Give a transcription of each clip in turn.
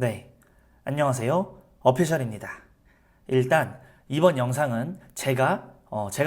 네, 안녕하세요. 어피셜입니다. 일단 이번 영상은 제가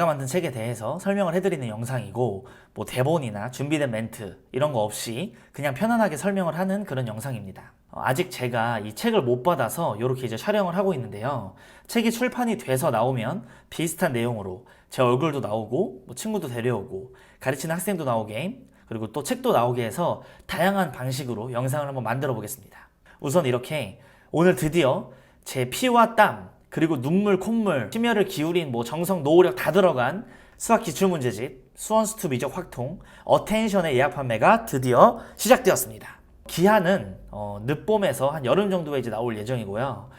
만든 책에 대해서 설명을 해드리는 영상이고 뭐 대본이나 준비된 멘트 이런 거 없이 그냥 편안하게 설명을 하는 그런 영상입니다. 아직 제가 이 책을 못 받아서 이렇게 이제 촬영을 하고 있는데요. 책이 출판이 돼서 나오면 비슷한 내용으로 제 얼굴도 나오고 뭐 친구도 데려오고 가르치는 학생도 나오게 그리고 또 책도 나오게 해서 다양한 방식으로 영상을 한번 만들어 보겠습니다. 우선 이렇게 오늘 드디어 제 피와 땀 그리고 눈물, 콧물, 심혈을 기울인 뭐 정성, 노력 다 들어간 수학 기출문제집 수원스투 미적 확통 어텐션의 예약 판매가 드디어 시작되었습니다. 기한은 늦봄에서 한 여름 정도에 이제 나올 예정이고요.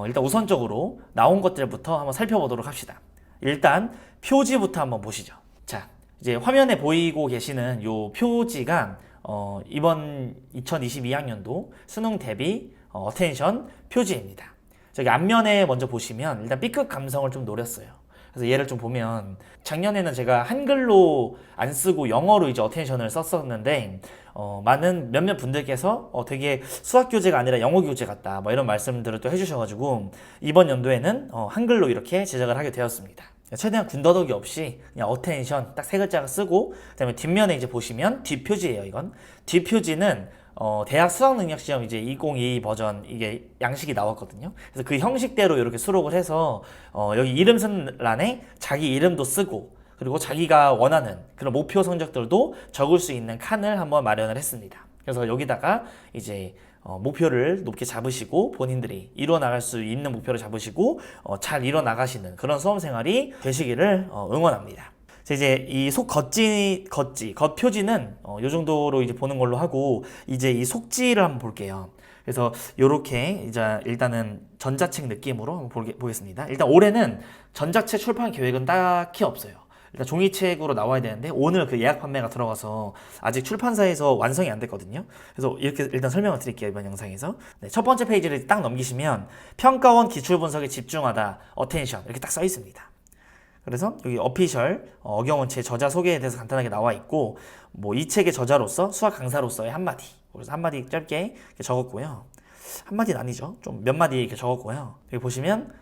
일단 우선적으로 나온 것들부터 한번 살펴보도록 합시다. 일단 표지부터 한번 보시죠. 자, 이제 화면에 보이고 계시는 요 표지가 이번 2022학년도 수능 대비 어텐션 표지입니다. 저기 앞면에 먼저 보시면 일단 B급 감성을 좀 노렸어요. 그래서 얘를 좀 보면 작년에는 제가 한글로 안 쓰고 영어로 이제 어텐션을 썼었는데 많은 몇몇 분들께서 되게 수학 교재가 아니라 영어 교재 같다 뭐 이런 말씀들을 또 해주셔가지고 이번 연도에는 한글로 이렇게 제작을 하게 되었습니다. 최대한 군더더기 없이 그냥 어텐션 딱 세 글자가 쓰고 그다음에 뒷면에 이제 보시면 뒷표지예요. 이건 뒷표지는 대학 수학능력시험 이제 2022 버전 이게 양식이 나왔거든요. 그래서 그 형식대로 이렇게 수록을 해서 여기 이름 쓴 란에 자기 이름도 쓰고 그리고 자기가 원하는 그런 목표 성적들도 적을 수 있는 칸을 한번 마련을 했습니다. 그래서 여기다가 이제 목표를 높게 잡으시고 본인들이 이뤄나갈 수 있는 목표를 잡으시고 잘 이뤄나가시는 그런 수험생활이 되시기를 응원합니다. 이제 이 속 겉표지는 요 정도로 이제 보는 걸로 하고 이제 이 속지를 한번 볼게요. 그래서 요렇게 이제 일단은 전자책 느낌으로 한번 보겠습니다. 일단 올해는 전자책 출판 계획은 딱히 없어요. 일단 종이책으로 나와야 되는데 오늘 그 예약 판매가 들어가서 아직 출판사에서 완성이 안 됐거든요. 그래서 이렇게 일단 설명을 드릴게요. 이번 영상에서. 네, 첫 번째 페이지를 딱 넘기시면 평가원 기출 분석에 집중하다 어텐션 이렇게 딱 써 있습니다. 그래서 여기 어피셜 어경원체 저자 소개에 대해서 간단하게 나와 있고 뭐 이 책의 저자로서 수학 강사로서의 한마디 그래서 한마디 짧게 이렇게 적었고요. 한마디는 아니죠. 좀 몇 마디 이렇게 적었고요. 여기 보시면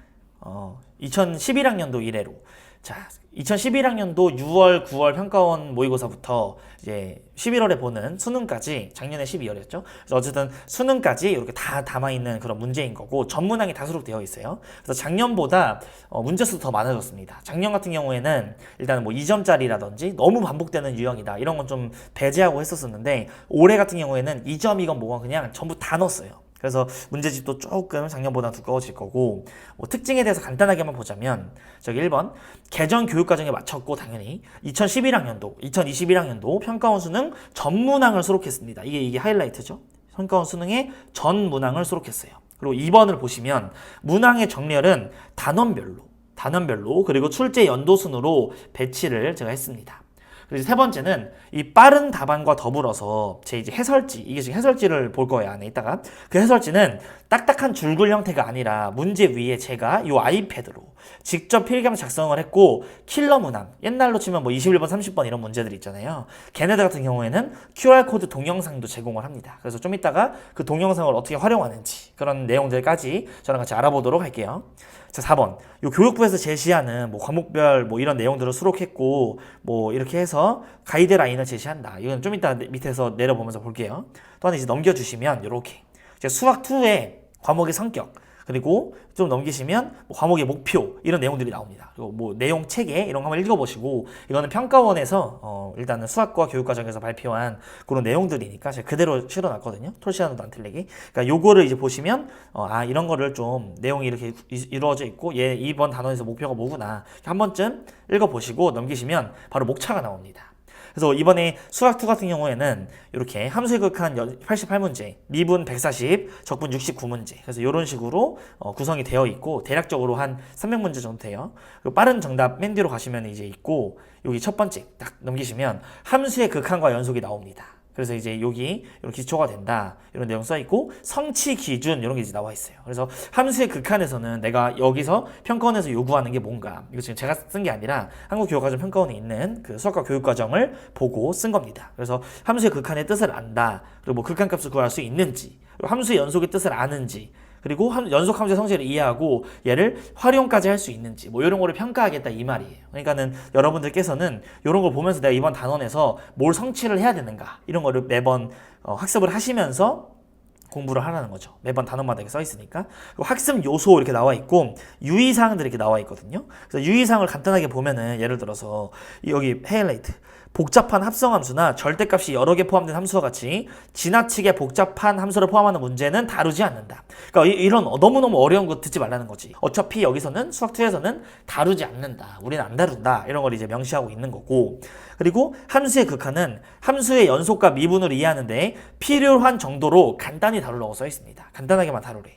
2011학년도 이래로 자 2011학년도 6월, 9월 평가원 모의고사부터 이제 11월에 보는 수능까지 작년에 12월이었죠. 그래서 어쨌든 수능까지 이렇게 다 담아있는 그런 문제인 거고 전문항이 다 수록되어 있어요. 그래서 작년보다 문제수도 더 많아졌습니다. 작년 같은 경우에는 일단 뭐 2점짜리라든지 너무 반복되는 유형이다 이런 건 좀 배제하고 했었었는데 올해 같은 경우에는 2점이건 뭐건 그냥 전부 다 넣었어요. 그래서 문제집도 조금 작년보다 두꺼워질 거고 뭐 특징에 대해서 간단하게만 보자면 저기 1번 개정 교육과정에 맞췄고 당연히 2011학년도 2021학년도 평가원 수능 전문항을 수록했습니다. 이게 하이라이트죠. 평가원 수능의 전 문항을 수록했어요. 그리고 2번을 보시면 문항의 정렬은 단원별로 그리고 출제 연도 순으로 배치를 제가 했습니다. 그리고 세 번째는 이 빠른 답안과 더불어서 제 이제 해설지 이게 지금 해설지를 볼 거예요. 안에 있다가 그 해설지는 딱딱한 줄글 형태가 아니라 문제 위에 제가 요 아이패드로 직접 필기하면서 작성을 했고 킬러 문항 옛날로 치면 뭐 21번 30번 이런 문제들 있잖아요. 걔네들 같은 경우에는 QR코드 동영상도 제공을 합니다. 그래서 좀 이따가 그 동영상을 어떻게 활용하는지 그런 내용들까지 저랑 같이 알아보도록 할게요. 자, 4번. 요 교육부에서 제시하는 뭐 과목별 뭐 이런 내용들을 수록했고 뭐 이렇게 해서 가이드라인을 제시한다. 이건 좀 이따 밑에서 내려보면서 볼게요. 또 하나 이제 넘겨주시면 요렇게 수학 2의 과목의 성격 그리고 좀 넘기시면 뭐 과목의 목표 이런 내용들이 나옵니다. 그리고 뭐 내용 체계 이런 거 한번 읽어보시고 이거는 평가원에서 일단은 수학과 교육과정에서 발표한 그런 내용들이니까 제가 그대로 실어놨거든요. 톨시아노도 안 틀리게. 그러니까 요거를 이제 보시면 이런 거를 좀 내용이 이렇게 이루어져 있고 얘 이번 단원에서 목표가 뭐구나 한 번쯤 읽어보시고 넘기시면 바로 목차가 나옵니다. 그래서 이번에 수학2 같은 경우에는 이렇게 함수의 극한 88문제, 미분 140, 적분 69문제. 그래서 이런 식으로 구성이 되어 있고 대략적으로 한 300문제 정도 돼요. 그리고 빠른 정답 맨 뒤로 가시면 이제 있고 여기 첫 번째 딱 넘기시면 함수의 극한과 연속이 나옵니다. 그래서 이제 여기 이렇게 기초가 된다 이런 내용 써 있고 성취 기준 이런 게 이제 나와 있어요. 그래서 함수의 극한에서는 내가 여기서 평가원에서 요구하는 게 뭔가, 이거 지금 제가 쓴 게 아니라 한국교육과정 평가원에 있는 그 수학과 교육과정을 보고 쓴 겁니다. 그래서 함수의 극한의 뜻을 안다, 그리고 뭐 극한값을 구할 수 있는지, 그리고 함수의 연속의 뜻을 아는지, 그리고 연속 함수의 성질을 이해하고 얘를 활용까지 할 수 있는지, 뭐 이런 거를 평가하겠다 이 말이에요. 그러니까는 여러분들께서는 이런 걸 보면서 내가 이번 단원에서 뭘 성취를 해야 되는가, 이런 거를 매번 학습을 하시면서 공부를 하라는 거죠. 매번 단원마다 이렇게 써 있으니까. 학습 요소 이렇게 나와 있고 유의사항들이 이렇게 나와 있거든요. 그래서 유의사항을 간단하게 보면은 예를 들어서 여기 하이라이트, 복잡한 합성함수나 절대값이 여러 개 포함된 함수와 같이 지나치게 복잡한 함수를 포함하는 문제는 다루지 않는다. 그러니까 이런 너무너무 어려운 거 듣지 말라는 거지. 어차피 여기서는 수학2에서는 다루지 않는다, 우리는 안 다룬다, 이런 걸 이제 명시하고 있는 거고, 그리고 함수의 극한은 함수의 연속과 미분을 이해하는데 필요한 정도로 간단히 다루라고 써 있습니다. 간단하게만 다루래.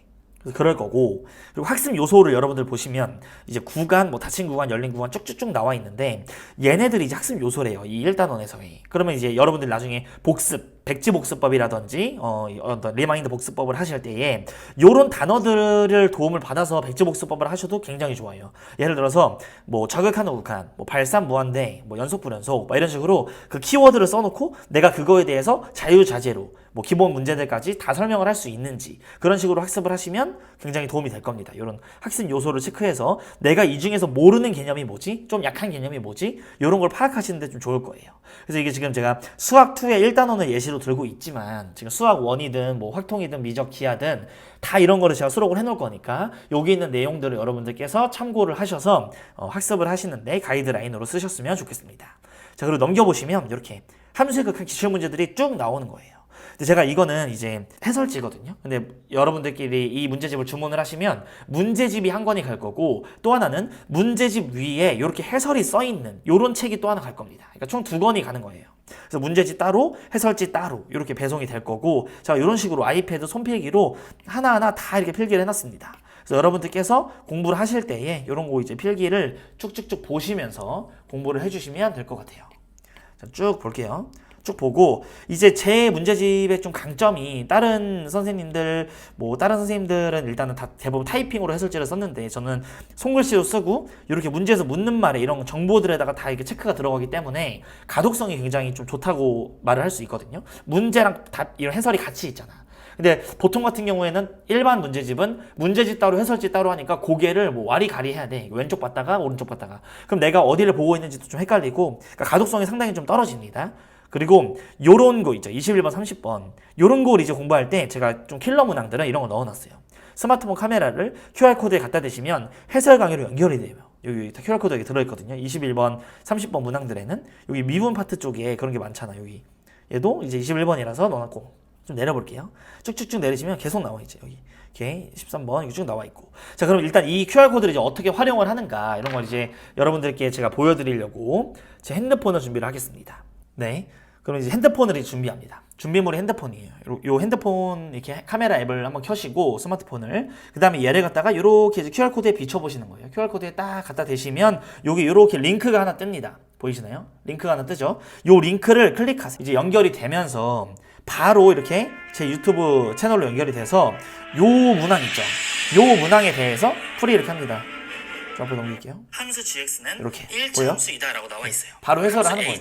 그럴 거고, 그리고 학습 요소를 여러분들 보시면 이제 구간, 뭐 닫힌 구간, 열린 구간 쭉쭉쭉 나와 있는데 얘네들이 이제 학습 요소래요. 이 1단원에서의. 그러면 이제 여러분들 나중에 복습, 백지복습법이라든지 어떤 리마인드 복습법을 하실 때에 요런 단어들을 도움을 받아서 백지복습법을 하셔도 굉장히 좋아요. 예를 들어서 뭐 저격하는 극한, 뭐 발산 무한대, 뭐 연속 불연속, 뭐 이런 식으로 그 키워드를 써놓고 내가 그거에 대해서 자유자재로 뭐 기본 문제들까지 다 설명을 할 수 있는지, 그런 식으로 학습을 하시면 굉장히 도움이 될 겁니다. 이런 학습 요소를 체크해서 내가 이 중에서 모르는 개념이 뭐지? 좀 약한 개념이 뭐지? 이런 걸 파악하시는데 좀 좋을 거예요. 그래서 이게 지금 제가 수학2의 1단원을 예시로 들고 있지만 지금 수학1이든 뭐 확통이든 미적 기하든 다 이런 거를 제가 수록을 해놓을 거니까 여기 있는 내용들을 여러분들께서 참고를 하셔서 학습을 하시는데 가이드라인으로 쓰셨으면 좋겠습니다. 자, 그리고 넘겨보시면 이렇게 함수의 극한 기출문제들이 쭉 나오는 거예요. 근데 제가 이거는 이제 해설지거든요. 근데 여러분들끼리 이 문제집을 주문을 하시면 문제집이 한 권이 갈 거고, 또 하나는 문제집 위에 이렇게 해설이 써 있는 이런 책이 또 하나 갈 겁니다. 그러니까 총 2권이 가는 거예요. 그래서 문제집 따로, 해설지 따로 이렇게 배송이 될 거고, 제가 이런 식으로 아이패드 손필기로 하나하나 다 이렇게 필기를 해놨습니다. 그래서 여러분들께서 공부를 하실 때에 이런 거 이제 필기를 쭉쭉쭉 보시면서 공부를 해주시면 될 것 같아요. 자, 쭉 볼게요. 쭉 보고, 이제 제 문제집의 좀 강점이 다른 선생님들은 일단은 다 대부분 타이핑으로 해설지를 썼는데 저는 손글씨로 쓰고 이렇게 문제에서 묻는 말에 이런 정보들에다가 다 이렇게 체크가 들어가기 때문에 가독성이 굉장히 좀 좋다고 말을 할 수 있거든요. 문제랑 다 이런 해설이 같이 있잖아. 근데 보통 같은 경우에는 일반 문제집은 문제집 따로 해설지 따로 하니까 고개를 뭐 와리가리 해야 돼. 왼쪽 봤다가 오른쪽 봤다가. 그럼 내가 어디를 보고 있는지도 좀 헷갈리고, 그러니까 가독성이 상당히 좀 떨어집니다. 그리고 요런 거 있죠. 21번, 30번. 요런 걸 이제 공부할 때 제가 좀 킬러 문항들은 이런 거 넣어놨어요. 스마트폰 카메라를 QR코드에 갖다 대시면 해설 강의로 연결이 돼요. 여기 QR코드 여기 들어있거든요. 21번, 30번 문항들에는 여기 미분 파트 쪽에 그런 게 많잖아. 여기 얘도 이제 21번이라서 넣어놨고, 좀 내려볼게요. 쭉쭉쭉 내리시면 계속 나와 있죠. 여기 이렇게 13번 이렇게 쭉 나와 있고. 자, 그럼 일단 이 QR코드를 이제 어떻게 활용을 하는가, 이런 걸 이제 여러분들께 제가 보여드리려고 제 핸드폰을 준비를 하겠습니다. 네, 그럼 이제 핸드폰을 준비합니다. 준비물이 핸드폰이에요. 요 핸드폰 이렇게 카메라 앱을 한번 켜시고 스마트폰을, 그 다음에 얘를 갖다가 이렇게 이제 QR코드에 비춰보시는 거예요. QR코드에 딱 갖다 대시면 여기 이렇게 링크가 하나 뜹니다. 보이시나요? 링크가 하나 뜨죠? 요 링크를 클릭하세요. 이제 연결이 되면서 바로 이렇게 제 유튜브 채널로 연결이 돼서 요 문항 있죠? 요 문항에 대해서 풀이 이렇게 합니다. 앞으로 넘길게요. 함수 gx는 이렇게 1차함수이다 라고 나와 있어요. 바로 해설을 하는 거예요.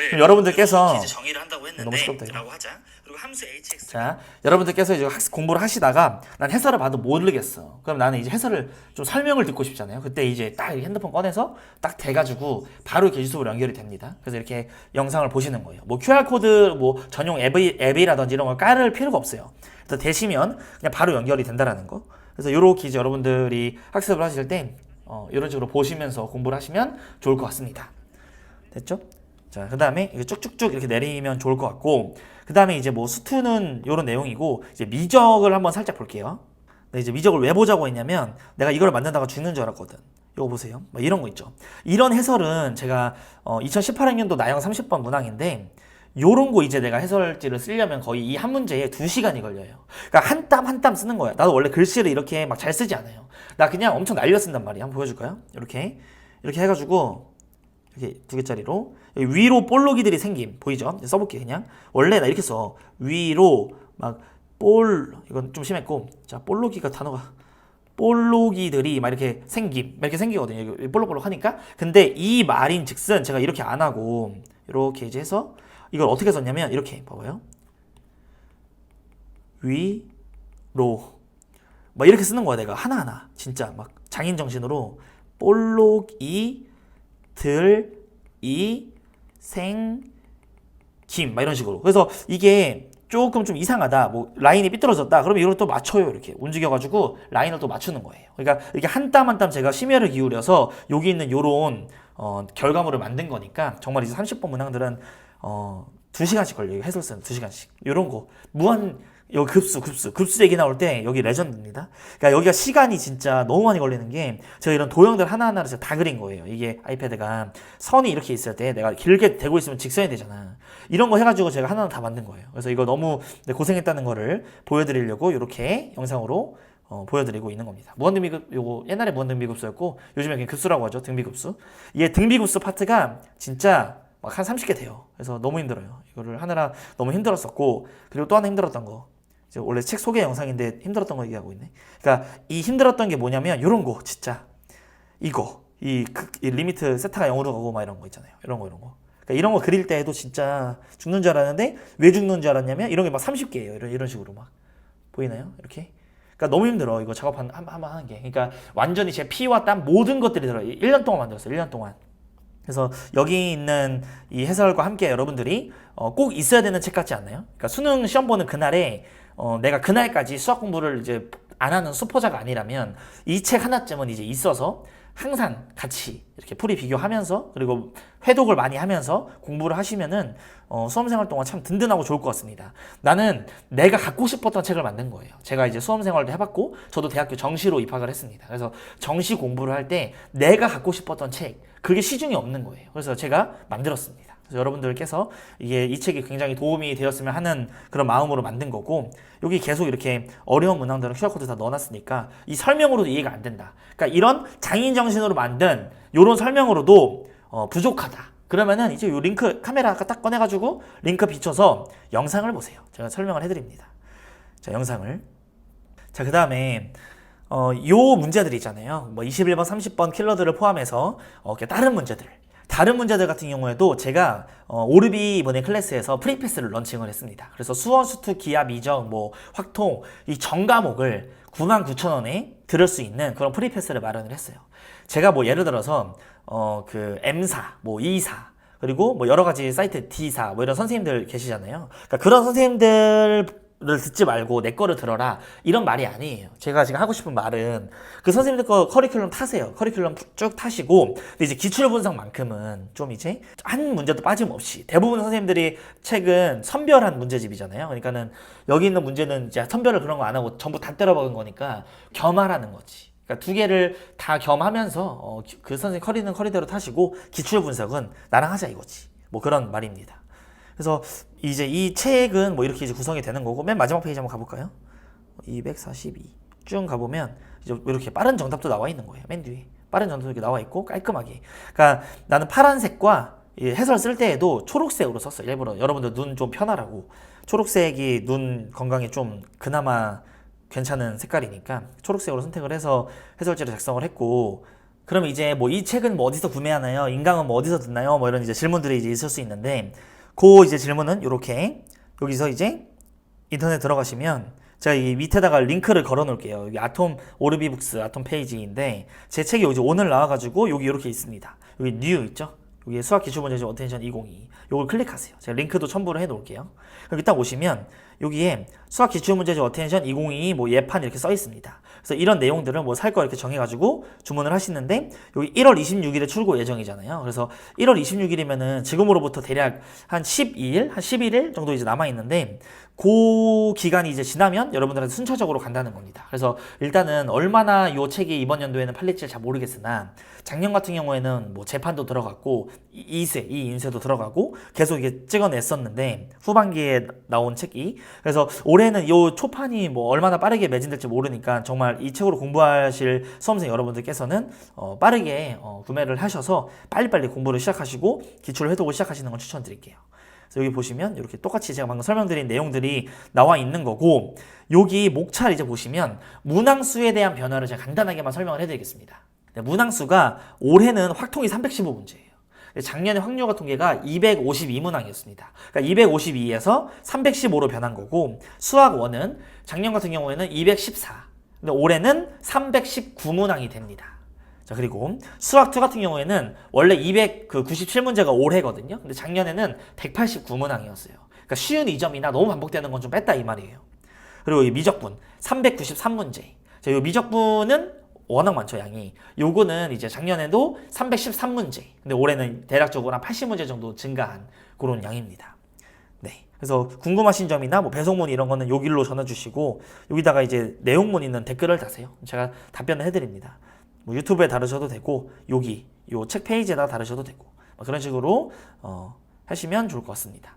그럼 여러분들께서 정의를 한다고 했는데 너무 시끄럽다, 라고 하자. 그리고 함수 hx. 자, 여러분들께서 이제 공부를 하시다가 난 해설을 봐도 모르겠어. 그럼 나는 이제 해설을 좀 설명을 듣고 싶잖아요. 그때 이제 딱 핸드폰 꺼내서 딱 대가지고 바로 이렇게 유튜브로 연결이 됩니다. 그래서 이렇게 영상을 보시는 거예요. 뭐 QR코드 뭐 전용 앱이라든지 이런 걸 깔을 필요가 없어요. 그래서 되시면 그냥 바로 연결이 된다라는 거. 그래서 이렇게 이제 여러분들이 학습을 하실 때 이런 식으로 보시면서 공부를 하시면 좋을 것 같습니다. 됐죠? 자, 그 다음에 쭉쭉쭉 이렇게 내리면 좋을 것 같고, 그 다음에 이제 뭐 수투는 이런 내용이고, 이제 미적을 한번 살짝 볼게요. 근데 이제 미적을 왜 보자고 했냐면 내가 이걸 만든다가 죽는 줄 알았거든. 이거 보세요. 뭐 이런 거 있죠. 이런 해설은 제가 2018학년도 나형 30번 문항인데, 요런 거 이제 내가 해설지를 쓰려면 거의 이 한 문제에 2시간이 걸려요. 그러니까 한 땀 한 땀 쓰는 거야. 나도 원래 글씨를 이렇게 막 잘 쓰지 않아요. 나 그냥 엄청 날려 쓴단 말이야. 한번 보여줄까요? 이렇게 해가지고 이렇게 2개짜리로 위로 볼록이들이 생김 보이죠? 써볼게 그냥. 원래 나 이렇게 써. 위로 막 이건 좀 심했고, 자 볼록이가 단어가 볼록이들이 막 이렇게 생김, 막 이렇게 생기거든요. 볼록볼록 하니까. 근데 이 말인즉슨 제가 이렇게 안 하고 이렇게 이제 해서 이걸 어떻게 썼냐면 이렇게 봐봐요. 위로 막 이렇게 쓰는 거야. 내가 하나하나 진짜 막 장인 정신으로 볼록이 들이 생김 막 이런 식으로. 그래서 이게 조금 좀 이상하다, 뭐 라인이 삐뚤어졌다, 그러면 이걸 또 맞춰요. 이렇게 움직여가지고 라인을 또 맞추는 거예요. 그러니까 이렇게 한 땀 한 땀 제가 심혈을 기울여서 여기 있는 요런 결과물을 만든 거니까 정말 이제 30번 문항들은 2시간씩 걸려요. 해설서는 2시간씩. 요런 거 무한. 여기 급수 얘기 나올 때 여기 레전드입니다. 그러니까 여기가 시간이 진짜 너무 많이 걸리는 게, 제가 이런 도형들 하나하나를 제가 다 그린 거예요. 이게 아이패드가 선이 이렇게 있을 때 내가 길게 되고 있으면 직선이 되잖아. 이런 거 해가지고 제가 하나하나 다 만든 거예요. 그래서 이거 너무 고생했다는 거를 보여드리려고 이렇게 영상으로 보여드리고 있는 겁니다. 무한등비급, 요거 옛날에 무한등비급수였고 요즘에 그냥 급수라고 하죠. 등비급수. 이게 등비급수 파트가 진짜 막 한 30개 돼요. 그래서 너무 힘들어요. 이거를 하느라 너무 힘들었었고, 그리고 또 하나 힘들었던 거, 원래 책 소개 영상인데 힘들었던 거 얘기하고 있네. 그러니까 이 힘들었던 게 뭐냐면 이런 거 진짜, 이거 이 리미트 세타가 0으로 가고 막 이런 거 있잖아요. 이런 거 그러니까 이런 거 그릴 때에도 진짜 죽는 줄 알았는데, 왜 죽는 줄 알았냐면 이런 게 막 30개예요. 이런 식으로 막 보이나요? 이렇게. 그러니까 너무 힘들어 이거 작업 한번 하는 게. 그러니까 완전히 제 피와 땀 모든 것들이 들어요. 1년 동안 만들었어요. 1년 동안. 그래서 여기 있는 이 해설과 함께 여러분들이 꼭 있어야 되는 책 같지 않나요? 그러니까 수능 시험 보는 그날에 내가 그날까지 수학 공부를 이제 안 하는 수포자가 아니라면 이 책 하나쯤은 이제 있어서 항상 같이 이렇게 풀이 비교하면서, 그리고 회독을 많이 하면서 공부를 하시면은 수험생활 동안 참 든든하고 좋을 것 같습니다. 나는 내가 갖고 싶었던 책을 만든 거예요. 제가 이제 수험생활도 해봤고 저도 대학교 정시로 입학을 했습니다. 그래서 정시 공부를 할 때 내가 갖고 싶었던 책, 그게 시중에 없는 거예요. 그래서 제가 만들었습니다. 그래서 여러분들께서 이 책이 굉장히 도움이 되었으면 하는 그런 마음으로 만든 거고, 여기 계속 이렇게 어려운 문항들은 QR코드 다 넣어놨으니까 이 설명으로도 이해가 안 된다. 그러니까 이런 장인 정신으로 만든 이런 설명으로도 부족하다. 그러면은 이제 요 링크 카메라 아까 딱 꺼내가지고 링크 비춰서 영상을 보세요. 제가 설명을 해드립니다. 자, 영상을. 자, 그 다음에 요 문제들 있잖아요. 뭐 21번, 30번 킬러들을 포함해서 다른 문제들 같은 경우에도 제가 오르비 이번에 클래스에서 프리패스를 런칭을 했습니다. 그래서 수원, 수투, 기하, 미정, 뭐 확통 이 전 과목을 99,000원에 들을 수 있는 그런 프리패스를 마련을 했어요. 제가 뭐 예를 들어서 그 M사, 뭐 E사, 그리고 뭐 여러 가지 사이트 D사 뭐 이런 선생님들 계시잖아요. 그러니까 그런 선생님들 를 듣지 말고 내 거를 들어라, 이런 말이 아니에요. 제가 지금 하고 싶은 말은 그 선생님들 거 커리큘럼 타세요. 커리큘럼 쭉 타시고, 근데 이제 기출 분석만큼은 좀 이제 한 문제도 빠짐없이, 대부분 선생님들이 책은 선별한 문제집이잖아요. 그러니까는 여기 있는 문제는 이제 선별을 그런 거 안 하고 전부 다 때려박은 거니까 겸하라는 거지. 그러니까 2개를 다 겸하면서 그 선생님 커리는 커리대로 타시고 기출 분석은 나랑 하자 이거지. 뭐 그런 말입니다. 그래서 이제 이 책은 뭐 이렇게 이제 구성이 되는 거고, 맨 마지막 페이지 한번 가볼까요? 242. 쭉 가보면 이제 이렇게 빠른 정답도 나와 있는 거예요. 맨 뒤에 빠른 정답도 이렇게 나와 있고 깔끔하게. 그러니까 나는 파란색과 해설 쓸 때에도 초록색으로 썼어요. 일부러 여러분들 눈 좀 편하라고. 초록색이 눈 건강에 좀 그나마 괜찮은 색깔이니까 초록색으로 선택을 해서 해설지를 작성을 했고, 그럼 이제 뭐 이 책은 뭐 어디서 구매하나요? 인강은 뭐 어디서 듣나요? 뭐 이런 이제 질문들이 이제 있을 수 있는데, 그 이제 질문은 이렇게 여기서 이제 인터넷 들어가시면 제가 이 밑에다가 링크를 걸어 놓을게요. 여기 아톰 오르비북스 아톰 페이지인데 제 책이 이제 오늘 나와가지고 여기 이렇게 있습니다. 여기 뉴 있죠? 여기 수학 기출문제집 어텐션 2022 요걸 클릭하세요. 제가 링크도 첨부를 해 놓을게요. 여기 딱 오시면 여기에 수학 기출문제집 어텐션 2022 뭐 예판 이렇게 써 있습니다. 그래서 이런 내용들을 뭐 살 거 이렇게 정해가지고 주문을 하시는데, 여기 1월 26일에 출고 예정이잖아요. 그래서 1월 26일이면은 지금으로부터 대략 한 12일, 한 11일 정도 이제 남아 있는데, 그 기간이 이제 지나면 여러분들한테 순차적으로 간다는 겁니다. 그래서 일단은 얼마나 이 책이 이번 연도에는 팔릴지 잘 모르겠으나, 작년 같은 경우에는 뭐 재판도 들어갔고 이 인쇄도 들어가고 계속 이게 찍어냈었는데, 후반기에 나온 책이. 그래서 올해는 이 초판이 뭐 얼마나 빠르게 매진될지 모르니까 정말 정말 이 책으로 공부하실 수험생 여러분들께서는 빠르게 구매를 하셔서 빨리빨리 공부를 시작하시고 기출 회독을 시작하시는 걸 추천드릴게요. 그래서 여기 보시면 이렇게 똑같이 제가 방금 설명드린 내용들이 나와 있는 거고, 여기 목차를 이제 보시면 문항수에 대한 변화를 제가 간단하게만 설명을 해드리겠습니다. 문항수가 올해는 확통이 315문제예요. 작년에 확률과 통계가 252문항이었습니다. 그러니까 252에서 315로 변한 거고, 수학 1은 작년 같은 경우에는 214, 근데 올해는 319문항이 됩니다. 자, 그리고 수학 2 같은 경우에는 원래 297문제가 올해거든요. 근데 작년에는 189문항이었어요. 그러니까 쉬운 이점이나 너무 반복되는 건 좀 뺐다 이 말이에요. 그리고 이 미적분 393문제. 자, 이 미적분은 워낙 많죠, 양이. 요거는 이제 작년에도 313문제. 근데 올해는 대략적으로 한 80문제 정도 증가한 그런 양입니다. 네. 그래서 궁금하신 점이나 뭐 배송문 이런 거는 여기로 전해주시고, 여기다가 이제 내용문 있는 댓글을 다세요. 제가 답변을 해드립니다. 뭐 유튜브에 다루셔도 되고, 여기, 요 책 페이지에다 다루셔도 되고, 그런 식으로, 하시면 좋을 것 같습니다.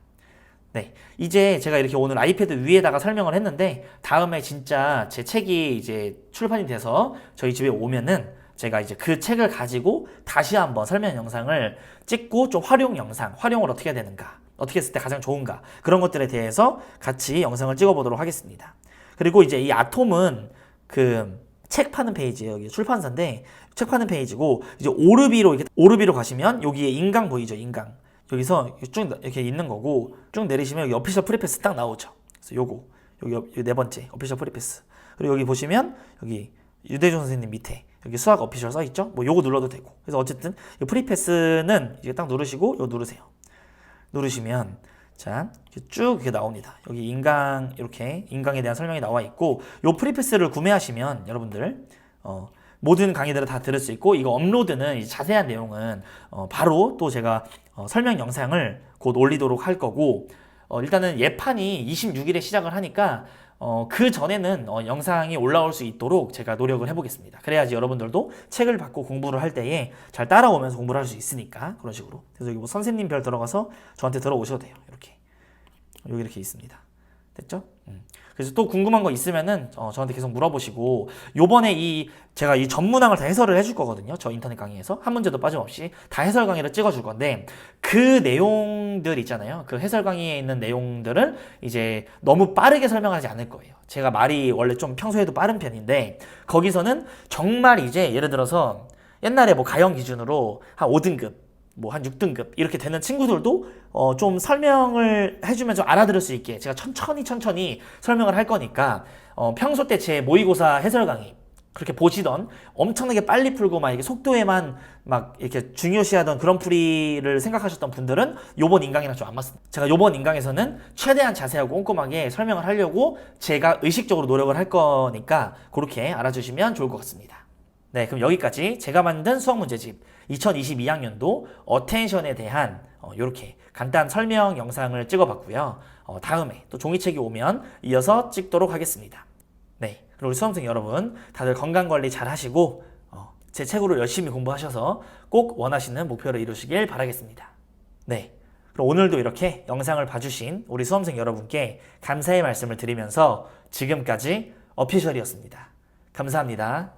네, 이제 제가 이렇게 오늘 아이패드 위에다가 설명을 했는데, 다음에 진짜 제 책이 이제 출판이 돼서 저희 집에 오면은 제가 이제 그 책을 가지고 다시 한번 설명 영상을 찍고, 좀 활용을 어떻게 해야 되는가, 어떻게 했을 때 가장 좋은가, 그런 것들에 대해서 같이 영상을 찍어보도록 하겠습니다. 그리고 이제 이 아톰은 그 책 파는 페이지예요. 여기 출판사인데 책 파는 페이지고, 이제 오르비로 가시면 여기에 인강 보이죠, 인강. 여기서 쭉 이렇게 있는 거고, 쭉 내리시면 여기 어피셜 프리패스 딱 나오죠. 그래서 여기 네 번째 어피셜 프리패스. 그리고 여기 보시면 여기 유대준 선생님 밑에 여기 수학 어피셜 써 있죠. 뭐 요거 눌러도 되고. 그래서 어쨌든 이 프리패스는 이제 딱 누르시고 요 누르세요. 누르시면 자, 쭉 이렇게 나옵니다. 여기 이렇게 인강에 대한 설명이 나와 있고, 요 프리패스를 구매하시면 여러분들 모든 강의들을 다 들을 수 있고, 이거 업로드는 자세한 내용은 바로 또 제가 설명 영상을 곧 올리도록 할 거고, 일단은 예판이 26일에 시작을 하니까 그 전에는 영상이 올라올 수 있도록 제가 노력을 해보겠습니다. 그래야지 여러분들도 책을 받고 공부를 할 때에 잘 따라오면서 공부를 할 수 있으니까, 그런 식으로. 그래서 여기 뭐 선생님별 들어가서 저한테 들어오셔도 돼요. 여기 이렇게 있습니다. 됐죠? 그래서 또 궁금한 거 있으면은 저한테 계속 물어보시고, 요번에 제가 이 전문항을 다 해설을 해줄 거거든요. 저 인터넷 강의에서 한 문제도 빠짐없이 다 해설 강의를 찍어줄 건데, 그 내용들 있잖아요. 그 해설 강의에 있는 내용들을 이제 너무 빠르게 설명하지 않을 거예요. 제가 말이 원래 좀 평소에도 빠른 편인데, 거기서는 정말 이제 예를 들어서 옛날에 뭐 가형 기준으로 한 5등급 뭐 한 6등급 이렇게 되는 친구들도 좀 설명을 해주면 좀 알아들을 수 있게 제가 천천히 설명을 할 거니까, 평소 때 제 모의고사 해설 강의 그렇게 보시던 엄청나게 빨리 풀고 막 이렇게 속도에만 막 이렇게 중요시하던 그런 풀이를 생각하셨던 분들은 요번 인강이랑 좀 안 맞습니다. 제가 요번 인강에서는 최대한 자세하고 꼼꼼하게 설명을 하려고 제가 의식적으로 노력을 할 거니까 그렇게 알아주시면 좋을 것 같습니다. 네, 그럼 여기까지 제가 만든 수학 문제집 2022학년도 어텐션에 대한 이렇게 간단 설명 영상을 찍어봤고요. 다음에 또 종이책이 오면 이어서 찍도록 하겠습니다. 네, 그리고 우리 수험생 여러분 다들 건강관리 잘 하시고 제 책으로 열심히 공부하셔서 꼭 원하시는 목표를 이루시길 바라겠습니다. 네, 그럼 오늘도 이렇게 영상을 봐주신 우리 수험생 여러분께 감사의 말씀을 드리면서 지금까지 어피셜이었습니다. 감사합니다.